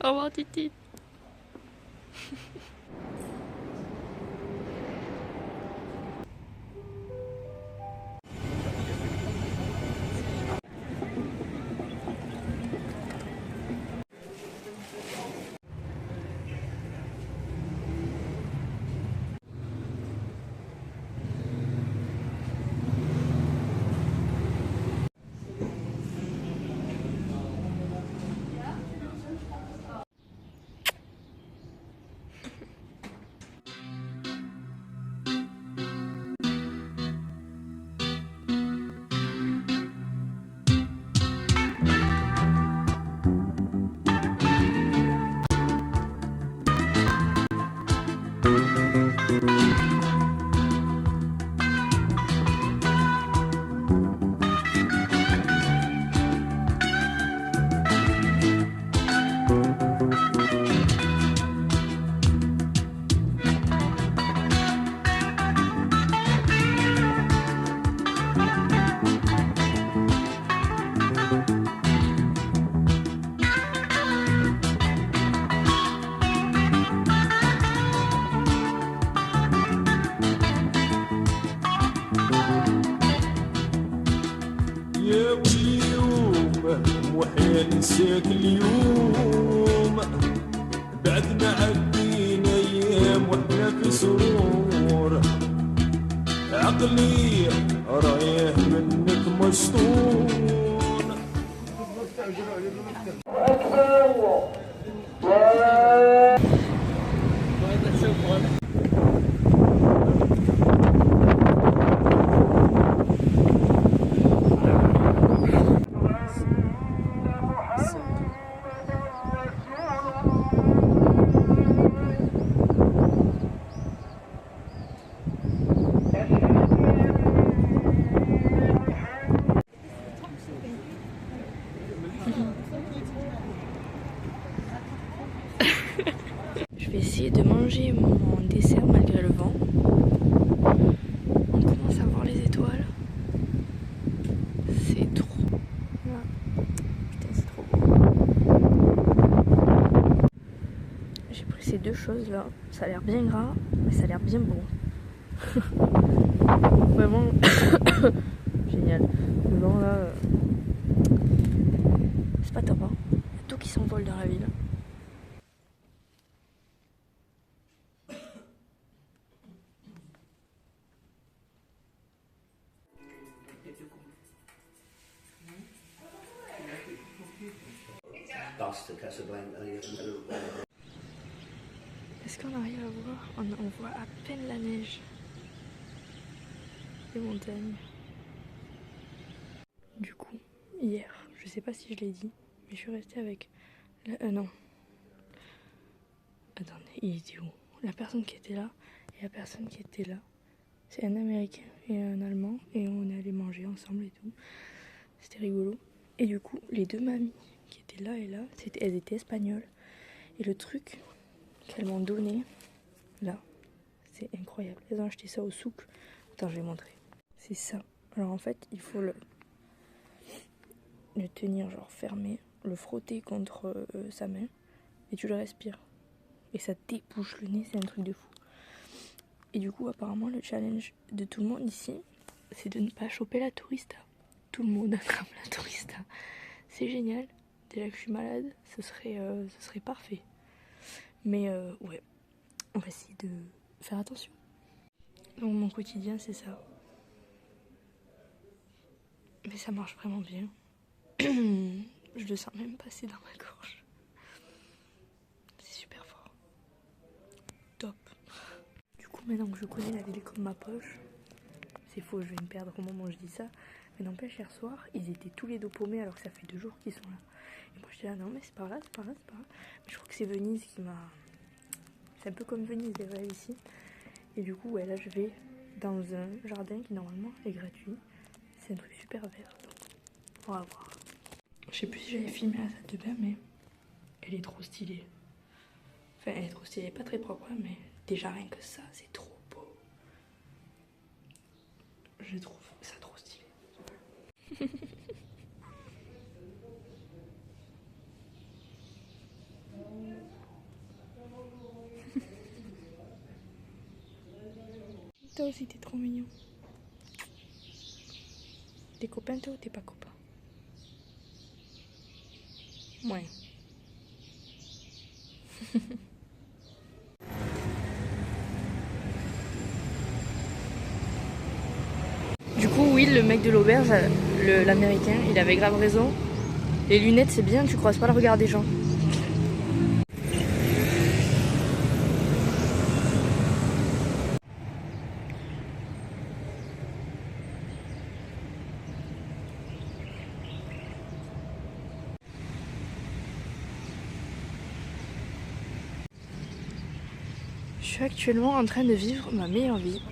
Au revoir Titi. نسيك اليوم بعدنا عدينا ايام واحنا في سرور عقلي رايح منك مشطون Je vais essayer de manger mon dessert malgré le vent. On commence à voir les étoiles. C'est trop. Ah. Putain, c'est trop beau. J'ai pris ces deux choses là. Ça a l'air bien gras, mais ça a l'air bien bon. Vraiment génial. Le vent là, c'est pas top, hein. Il y a tout qui s'envole dans la ville. Est-ce qu'on arrive à voir? On voit à peine la neige. Les montagnes. Du coup, hier, je sais pas si je l'ai dit, mais je suis restée avec... non. Attendez, il était où? La personne qui était là et la personne qui était là. C'est un Américain et un Allemand et on est allé manger ensemble et tout. C'était rigolo. Et du coup, les deux mamies qui étaient là et là, elles étaient espagnoles. Et le truc qu'elles m'ont donné, là, c'est incroyable. Elles ont acheté ça au souk. Attends, je vais montrer. C'est ça. Alors en fait, il faut le tenir genre fermé, le frotter contre sa main et tu le respires. Et ça débouche le nez, c'est un truc de fou. Et du coup, apparemment, le challenge de tout le monde ici, c'est de ne pas choper la tourista. Tout le monde attrape la tourista. C'est génial. Déjà que je suis malade, ce serait parfait. Mais ouais, on va essayer de faire attention. Donc mon quotidien, c'est ça. Mais ça marche vraiment bien. Je le sens même passer dans ma gorge. C'est super fort. Top. Du coup, maintenant que je connais la ville comme ma poche, c'est faux, je vais me perdre au moment où je dis ça. Mais n'empêche, hier soir, ils étaient tous les deux paumés alors que ça fait 2 jours qu'ils sont là. Et moi j'étais là, non mais c'est par là, c'est par là, c'est par là. Mais je crois que c'est Venise qui m'a... C'est un peu comme Venise déjà ici. Et du coup, ouais, là je vais dans un jardin qui normalement est gratuit. C'est un truc super vert. Donc on va voir. Je sais plus si j'avais filmé la salle de bain, mais elle est trop stylée. Enfin, elle est trop stylée, pas très propre, hein, mais déjà rien que ça, c'est trop beau. Je trouve ça trop stylé. Toi aussi, t'es trop mignon. T'es copain, toi, ou t'es pas copain? Ouais. Du coup, Will, le mec de l'auberge, l'américain, il avait grave raison. Les lunettes, c'est bien, tu croises pas le regard des gens. Je suis actuellement en train de vivre ma meilleure vie.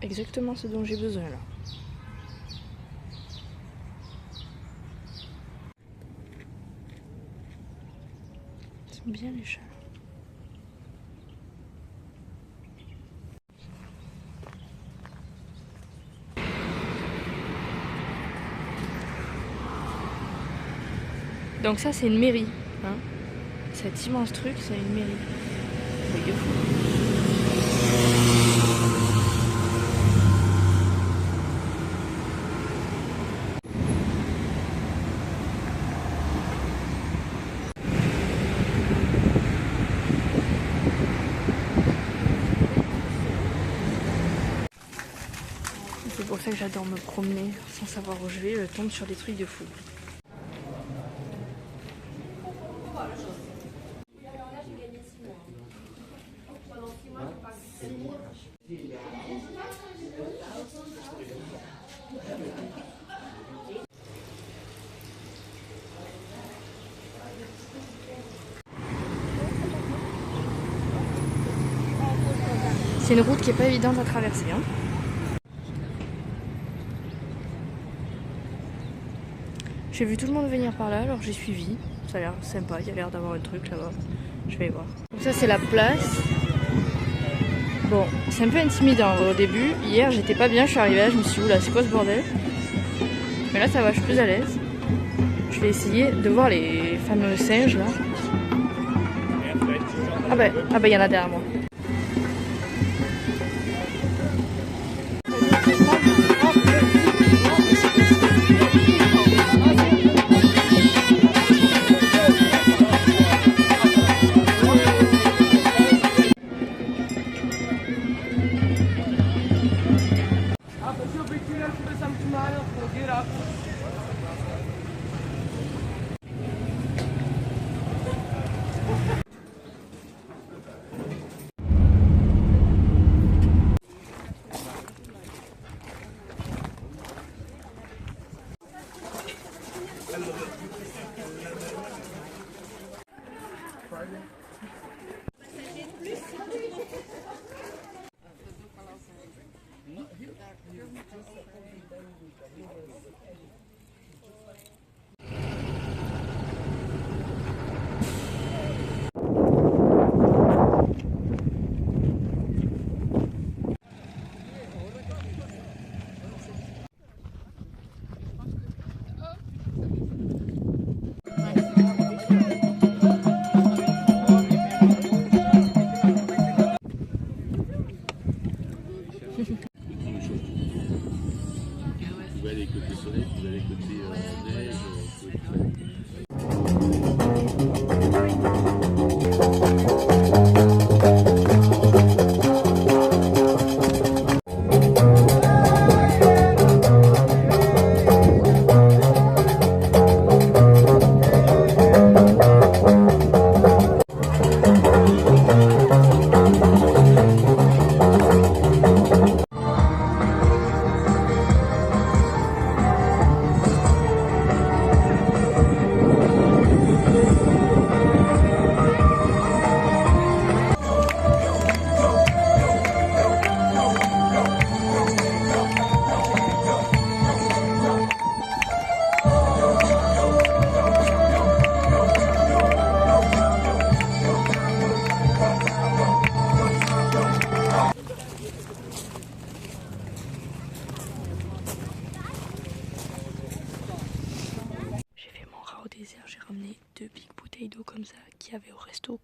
Exactement ce dont j'ai besoin là. Ils sont bien les chats. Donc ça c'est une mairie, hein. Cet immense truc c'est une mairie. Truc de fou. C'est pour ça que j'adore me promener sans savoir où je vais, je tombe sur des trucs de fou. C'est une route qui est pas évidente à traverser, hein. J'ai vu tout le monde venir par là, alors j'ai suivi. Ça a l'air sympa, il y a l'air d'avoir un truc là-bas. Je vais voir. Donc ça c'est la place. Bon, c'est un peu intimidant au début. Hier j'étais pas bien, je suis arrivée là, je me suis dit oula c'est quoi ce bordel? Mais là ça va, je suis plus à l'aise. Je vais essayer de voir les fameux singes là. Ah bah il y en a derrière moi. Vous allez côté soleil, vous allez côté neige,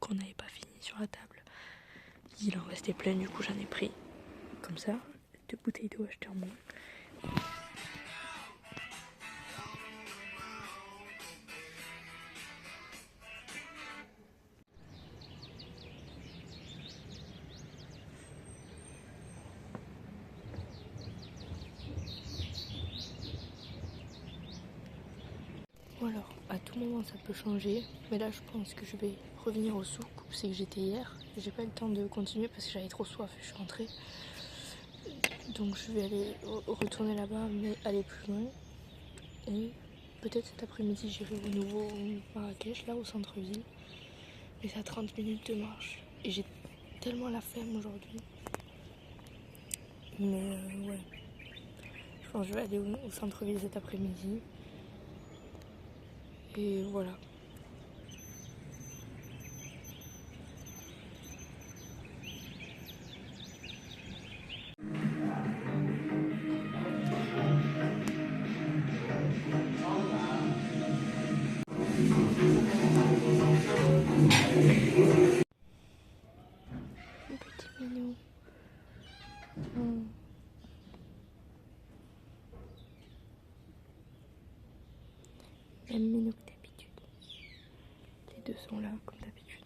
qu'on n'avait pas fini sur la table. Il en restait plein, du coup j'en ai pris comme ça, 2 bouteilles d'eau achetées en moins. Ou alors, à tout moment ça peut changer, mais là je pense que je vais revenir au souk où c'est que j'étais hier. J'ai pas eu le temps de continuer parce que j'avais trop soif et je suis rentrée. Donc je vais aller retourner là-bas, mais aller plus loin. Et peut-être cet après-midi j'irai au nouveau Marrakech, là au centre-ville. Mais c'est à 30 minutes de marche. Et j'ai tellement la flemme aujourd'hui. Mais ouais, je pense que je vais aller au centre-ville cet après-midi. Et voilà. Mon petit minou. Même minou que d'habitude. Les deux sont là comme d'habitude.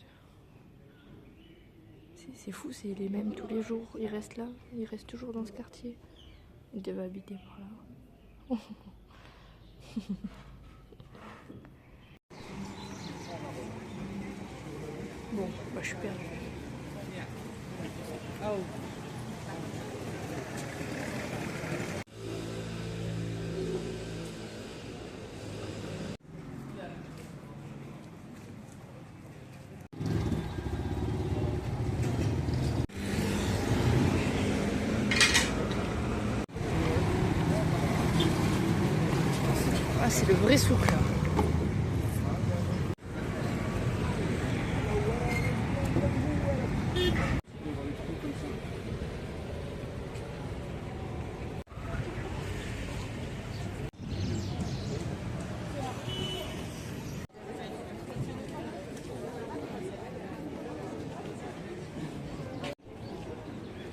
C'est fou, c'est les mêmes tous les jours. Ils restent là, ils restent toujours dans ce quartier. Ils devaient habiter par là. Bon, bah je suis perdue. Ah, c'est le vrai souk là.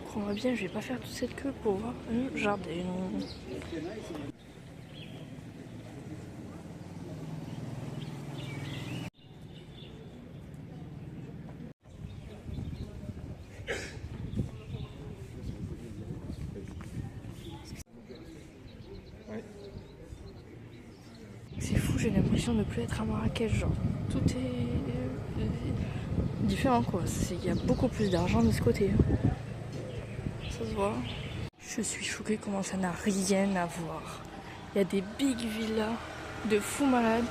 Crois-moi bien, je vais pas faire toute cette queue pour voir un jardin. C'est fou, j'ai l'impression de ne plus être à Marrakech, genre tout est différent quoi. Il y a beaucoup plus d'argent de ce côté. Ça se voit. Je suis choquée comment ça n'a rien à voir. Il y a des big villas de fous malades.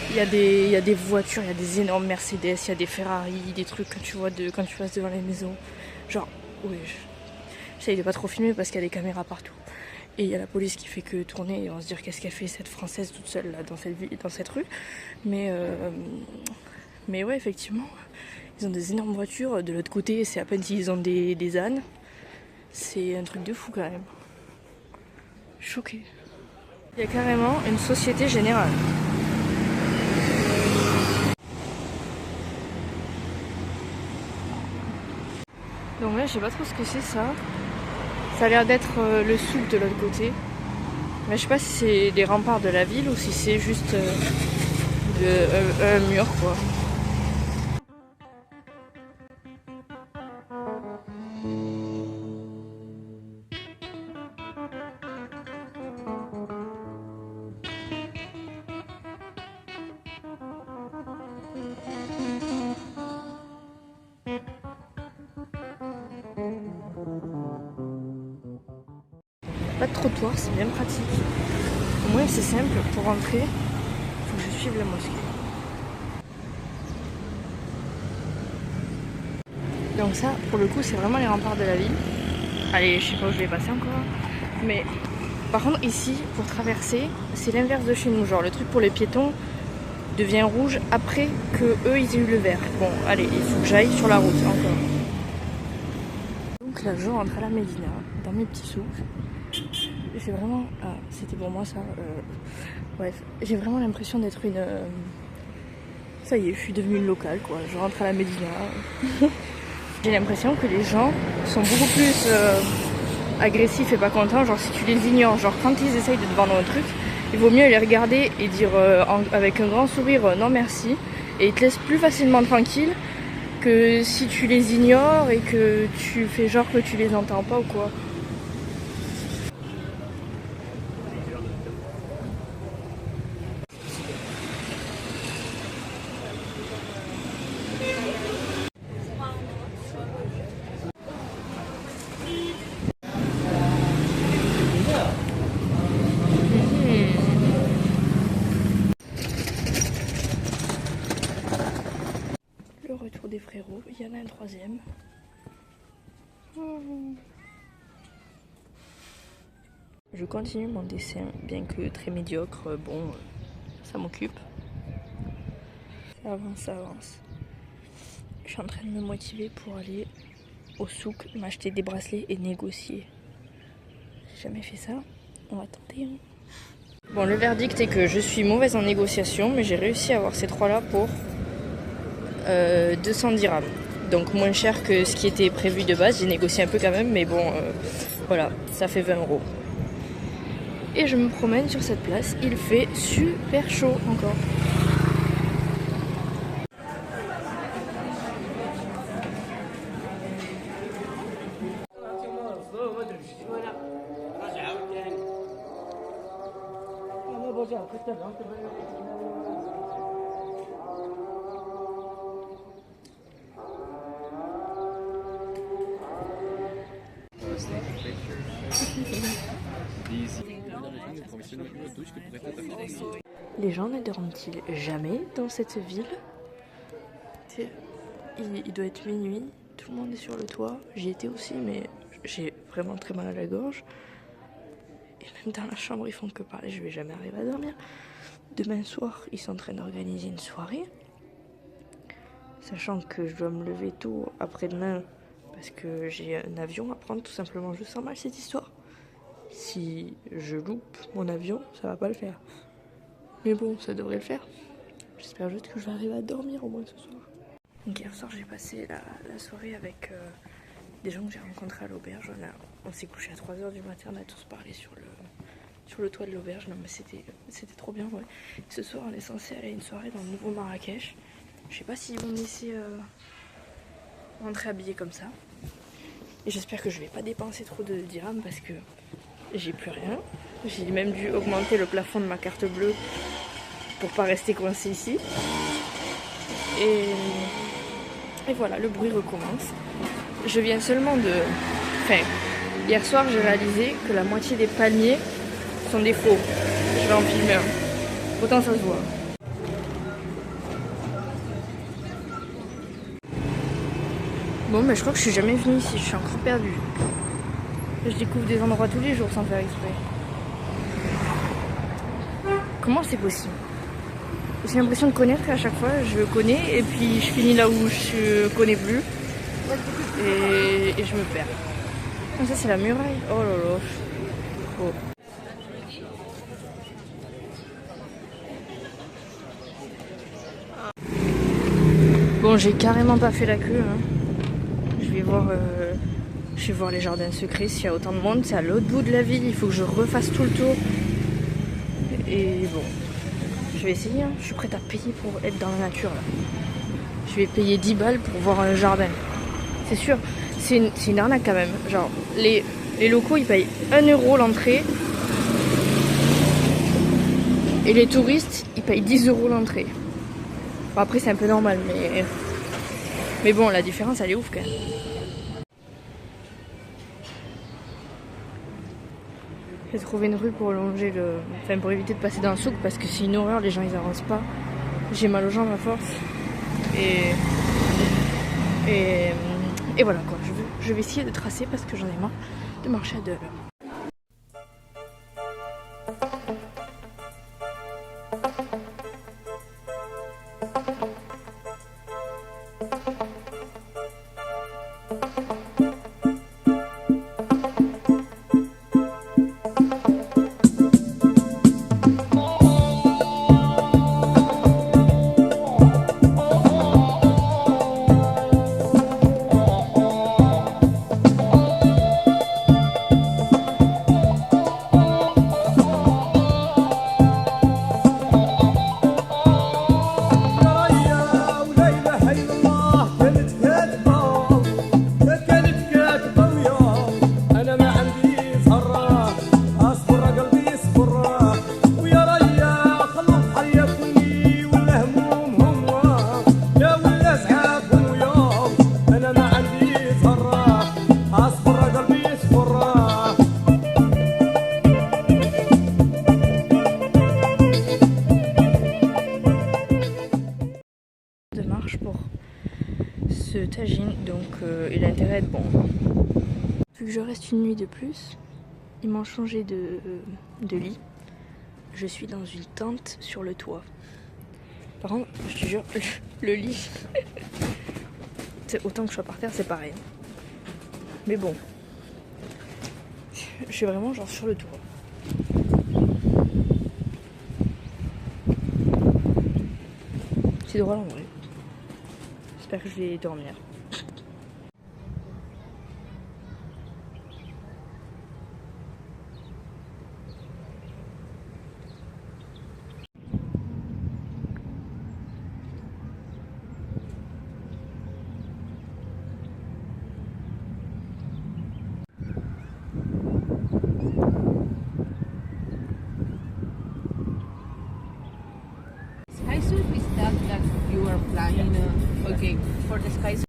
Il y a des voitures, il y a des énormes Mercedes, il y a des Ferrari, des trucs que tu vois quand tu passes devant les maisons. Genre, oui, j'essaye de pas trop filmer parce qu'il y a des caméras partout. Et il y a la police qui fait que tourner et on se dit qu'est-ce qu'elle fait cette Française toute seule là dans cette rue. Mais ouais, effectivement, ils ont des énormes voitures. De l'autre côté, c'est à peine s'ils ont des ânes. C'est un truc de fou quand même. Choquée. Il y a carrément une Société Générale. Donc là, je sais pas trop ce que c'est ça. Ça a l'air d'être le souk de l'autre côté. Mais je sais pas si c'est des remparts de la ville ou si c'est juste un mur quoi. Pas de trottoir, c'est bien pratique. Au moins c'est simple, pour rentrer, il faut que je suive la mosquée. Donc ça, pour le coup, c'est vraiment les remparts de la ville. Allez, je sais pas où je vais passer encore. Mais par contre, ici, pour traverser, c'est l'inverse de chez nous. Genre, le truc pour les piétons devient rouge après que eux, ils aient eu le vert. Bon, allez, il faut que j'aille sur la route encore. Donc là, je rentre à la Médina, dans mes petits souks. J'ai vraiment... Ah, c'était pour moi ça. Bref, j'ai vraiment l'impression d'être Ça y est, je suis devenue une locale quoi, je rentre à la Médina. J'ai l'impression que les gens sont beaucoup plus agressifs et pas contents, genre si tu les ignores, genre quand ils essayent de te vendre un truc, il vaut mieux les regarder et dire avec un grand sourire non merci, et ils te laissent plus facilement tranquille que si tu les ignores et que tu fais genre que tu les entends pas ou quoi. Le retour des frérots, il y en a un troisième. Je continue mon dessin, bien que très médiocre, bon, ça m'occupe. Ça avance, ça avance. Je suis en train de me motiver pour aller au souk, m'acheter des bracelets et négocier. J'ai jamais fait ça, on va tenter. Hein. Bon, le verdict est que je suis mauvaise en négociation, mais j'ai réussi à avoir ces trois-là pour 200 dirhams. Donc moins cher que ce qui était prévu de base. J'ai négocié un peu quand même, mais bon, voilà, ça fait 20 €. Et je me promène sur cette place, il fait super chaud encore. Les gens ne dorment-ils jamais dans cette ville? Il doit être minuit, tout le monde est sur le toit. J'y étais aussi, mais j'ai vraiment très mal à la gorge. Et même dans la chambre, ils font que parler, je vais jamais arriver à dormir. Demain soir, ils sont en train d'organiser une soirée. Sachant que je dois me lever tôt après-demain parce que j'ai un avion à prendre, tout simplement. Je sens mal cette histoire. Si je loupe mon avion, ça va pas le faire. Mais bon, ça devrait le faire. J'espère juste que je vais arriver à dormir au moins ce soir. Donc hier soir, j'ai passé la soirée avec des gens que j'ai rencontrés à l'auberge. On s'est couché à 3 h du matin, on a tous parlé sur le toit de l'auberge. Non mais c'était trop bien, ouais. Ce soir, on est censé aller à une soirée dans le nouveau Marrakech. Je sais pas s'ils vont me laisser rentrer habillée comme ça. Et j'espère que je vais pas dépenser trop de dirhams parce que j'ai plus rien. J'ai même dû augmenter le plafond de ma carte bleue pour pas rester coincée ici. Et voilà, le bruit recommence. Je viens seulement de... Enfin, hier soir, j'ai réalisé que la moitié des palmiers sont des faux. Je vais en filmer un. Autant ça se voit. Bon, mais je crois que je suis jamais venue ici. Je suis encore perdue. Je découvre des endroits tous les jours sans faire exprès. Comment c'est possible? J'ai l'impression de connaître et à chaque fois je connais et puis je finis là où je connais plus et je me perds. Ah, ça c'est la muraille. Oh là là. Oh. Bon, j'ai carrément pas fait la queue. Hein. Je vais voir les jardins secrets s'il y a autant de monde. C'est à l'autre bout de la ville. Il faut que je refasse tout le tour. Et bon. Je vais essayer, hein. Je suis prête à payer pour être dans la nature là. Je vais payer 10 balles pour voir un jardin. C'est sûr, c'est une arnaque quand même. Genre, les locaux ils payent 1 € l'entrée. Et les touristes ils payent 10 € l'entrée. Bon, après c'est un peu normal, mais bon, la différence elle est ouf quand même. J'ai trouvé une rue pour longer enfin pour éviter de passer dans le souk parce que c'est une horreur, les gens ils avancent pas. J'ai mal aux jambes à force. Et voilà quoi, je vais essayer de tracer parce que j'en ai marre de marcher à 2 à l'heure. devrait être bon. Vu que je reste une nuit de plus, ils m'ont changé de lit. Je suis dans une tente sur le toit. Par contre, je te jure, le lit, autant que je sois par terre, c'est pareil. Mais bon, je suis vraiment genre sur le toit. C'est drôle en vrai. J'espère que je vais dormir. Sky surf is that you are flying. Okay, for the sky surf.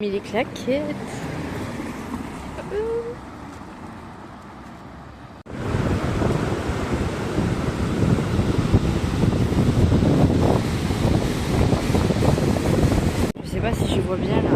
Mis les claquettes. Je sais pas si je vois bien là.